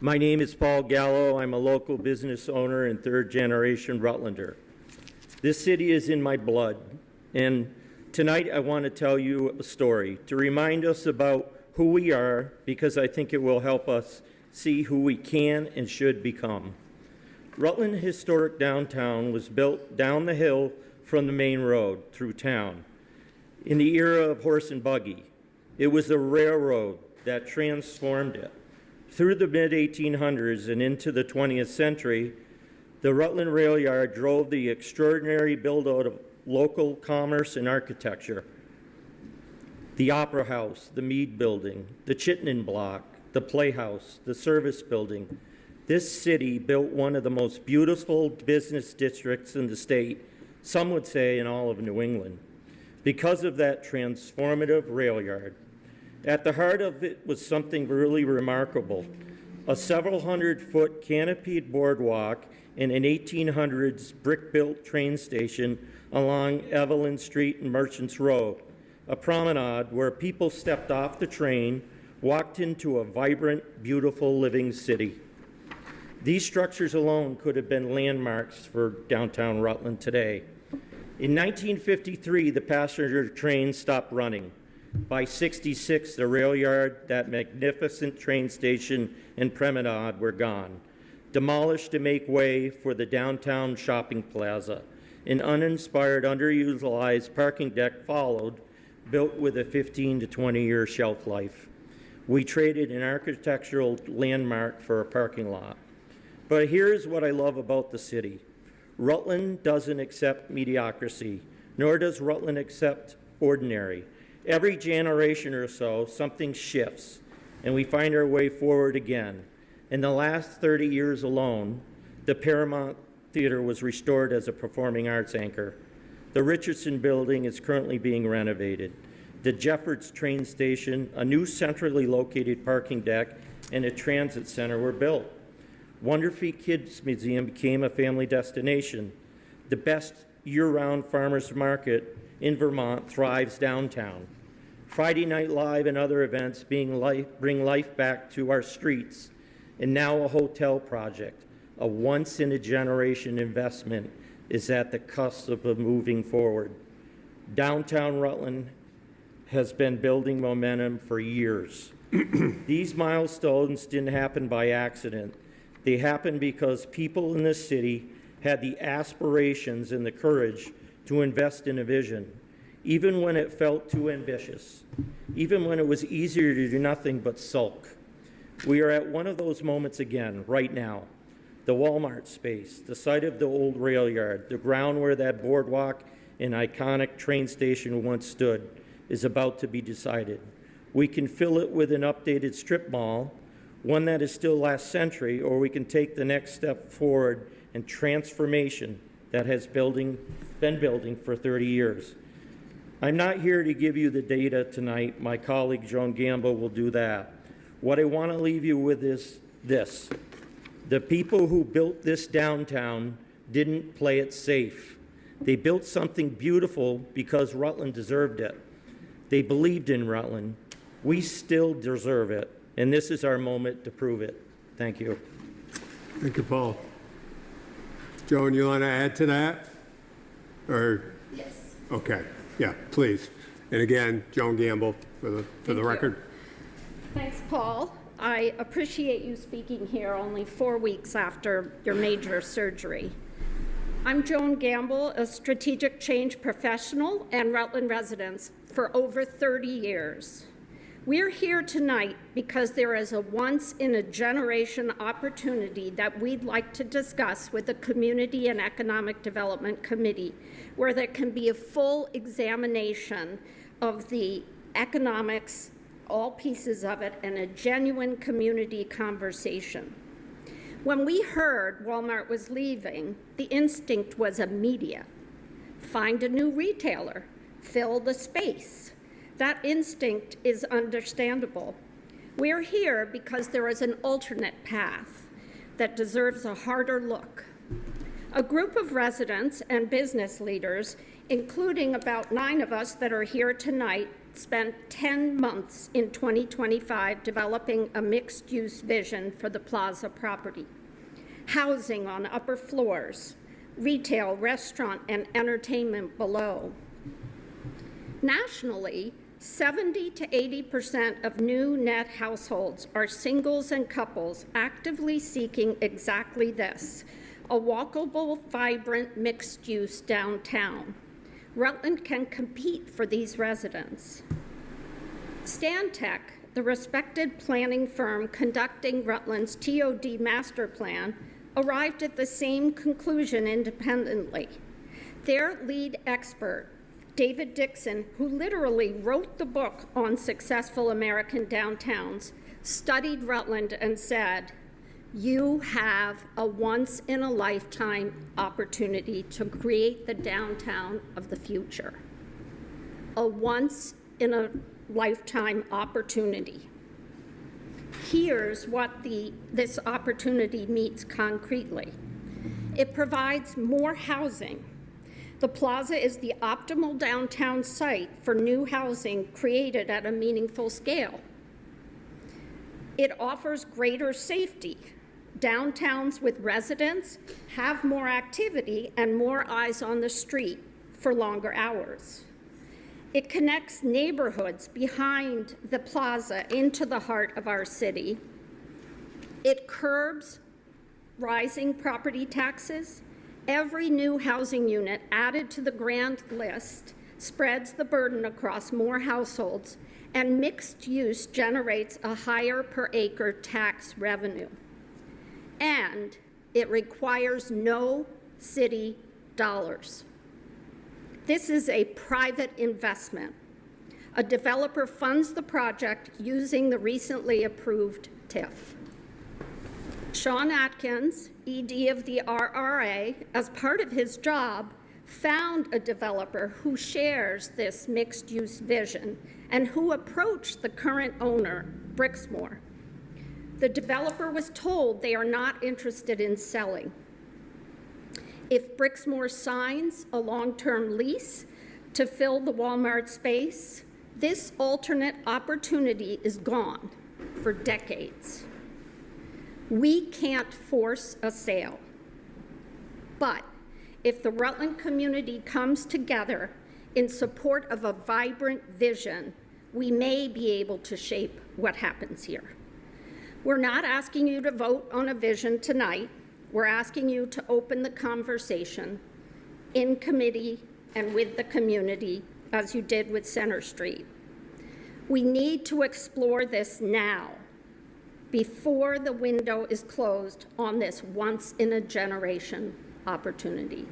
My name is Paul Gallo. I'm a local business owner and third-generation Rutlander. This city is in my blood, and tonight I want to tell you a story to remind us about who we are, because I think it will help us see who we can and should become. Rutland Historic Downtown was built down the hill from the main road through town in the era of horse and buggy. It was the railroad that transformed it. Through the mid-1800s and into the 20th century, the Rutland Rail Yard drove the extraordinary build-out of local commerce and architecture. The Opera House, the Mead Building, the Chittenden Block, the Playhouse, the Service Building. This city built one of the most beautiful business districts in the state, some would say in all of New England, because of that transformative rail yard. At the heart of it was something really remarkable, a several hundred-foot canopied boardwalk and an 1800s brick-built train station along Evelyn Street and Merchants Row, a promenade where people stepped off the train, walked into a vibrant, beautiful living city. These structures alone could have been landmarks for downtown Rutland today. In 1953, the passenger train stopped running. By 66, the rail yard, that magnificent train station, and promenade were gone, demolished to make way for the downtown shopping plaza. An uninspired, underutilized parking deck followed, built with a 15 to 20-year shelf life. We traded an architectural landmark for a parking lot. But here's what I love about the city. Rutland doesn't accept mediocrity, nor does Rutland accept ordinary. Every generation or so, something shifts, and we find our way forward again. In the last 30 years alone, the Paramount Theater was restored as a performing arts anchor. The Richardson Building is currently being renovated. The Jeffords train station, a new centrally located parking deck, and a transit center were built. Wonderful Kids Museum became a family destination. The best year-round farmers market in Vermont thrives downtown. Friday Night Live and other events bring life back to our streets. And now a hotel project, a once-in-a-generation investment, is at the cusp of moving forward. Downtown Rutland has been building momentum for years. These milestones didn't happen by accident. They happened because people in this city had the aspirations and the courage to invest in a vision, even when it felt too ambitious, even when it was easier to do nothing but sulk. We are at one of those moments again, right now. The Walmart space, the site of the old rail yard, the ground where that boardwalk and iconic train station once stood, is about to be decided. We can fill it with an updated strip mall, one that is still last century, or we can take the next step forward in transformation that has been building for 30 years. I'm not here to give you the data tonight. My colleague Joan Gamble will do that. What I want to leave you with is this. The people who built this downtown didn't play it safe. They built something beautiful because Rutland deserved it. They believed in Rutland. We still deserve it, and this is our moment to prove it. Thank you. Thank you, Paul. Joan, you want to add to that? Or? Yes. Okay. Yeah, please. And again, Joan Gamble for the record. Thanks, Paul. I appreciate you speaking here only 4 weeks after your major surgery. I'm Joan Gamble, a strategic change professional and Rutland resident for over 30 years. We're here tonight because there is a once-in-a-generation opportunity that we'd like to discuss with the Community and Economic Development Committee, where there can be a full examination of the economics, all pieces of it, and a genuine community conversation. When we heard Walmart was leaving, the instinct was immediate. Find a new retailer, fill the space. That instinct is understandable. We're here because there is an alternate path that deserves a harder look. A group of residents and business leaders, including about 9 of us that are here tonight, spent 10 months in 2025 developing a mixed-use vision for the Plaza property. Housing on upper floors, retail, restaurant, and entertainment below. Nationally, 70 to 80% of new net households are singles and couples actively seeking exactly this, a walkable, vibrant, mixed-use downtown. Rutland can compete for these residents. Stantec, the respected planning firm conducting Rutland's TOD master plan, arrived at the same conclusion independently. Their lead expert, David Dixon, who literally wrote the book on successful American downtowns, studied Rutland and said, "You have a once-in-a-lifetime opportunity to create the downtown of the future." A once-in-a-lifetime opportunity. Here's what this opportunity meets concretely. It provides more housing. The Plaza is the optimal downtown site for new housing created at a meaningful scale. It offers greater safety. Downtowns with residents have more activity and more eyes on the street for longer hours. It connects neighborhoods behind the Plaza into the heart of our city. It curbs rising property taxes. Every new housing unit added to the grand list spreads the burden across more households, and mixed use generates a higher per acre tax revenue. And it requires no city dollars. This is a private investment. A developer funds the project using the recently approved TIF. Sean Atkins, ED of the RRA, as part of his job, found a developer who shares this mixed-use vision and who approached the current owner, Brixmor. The developer was told they are not interested in selling. If Brixmor signs a long-term lease to fill the Walmart space, this alternate opportunity is gone for decades. We can't force a sale, but if the Rutland community comes together in support of a vibrant vision, we may be able to shape what happens here. We're not asking you to vote on a vision tonight. We're asking you to open the conversation in committee and with the community, as you did with Center Street. We need to explore this now, before the window is closed on this once-in-a-generation opportunity.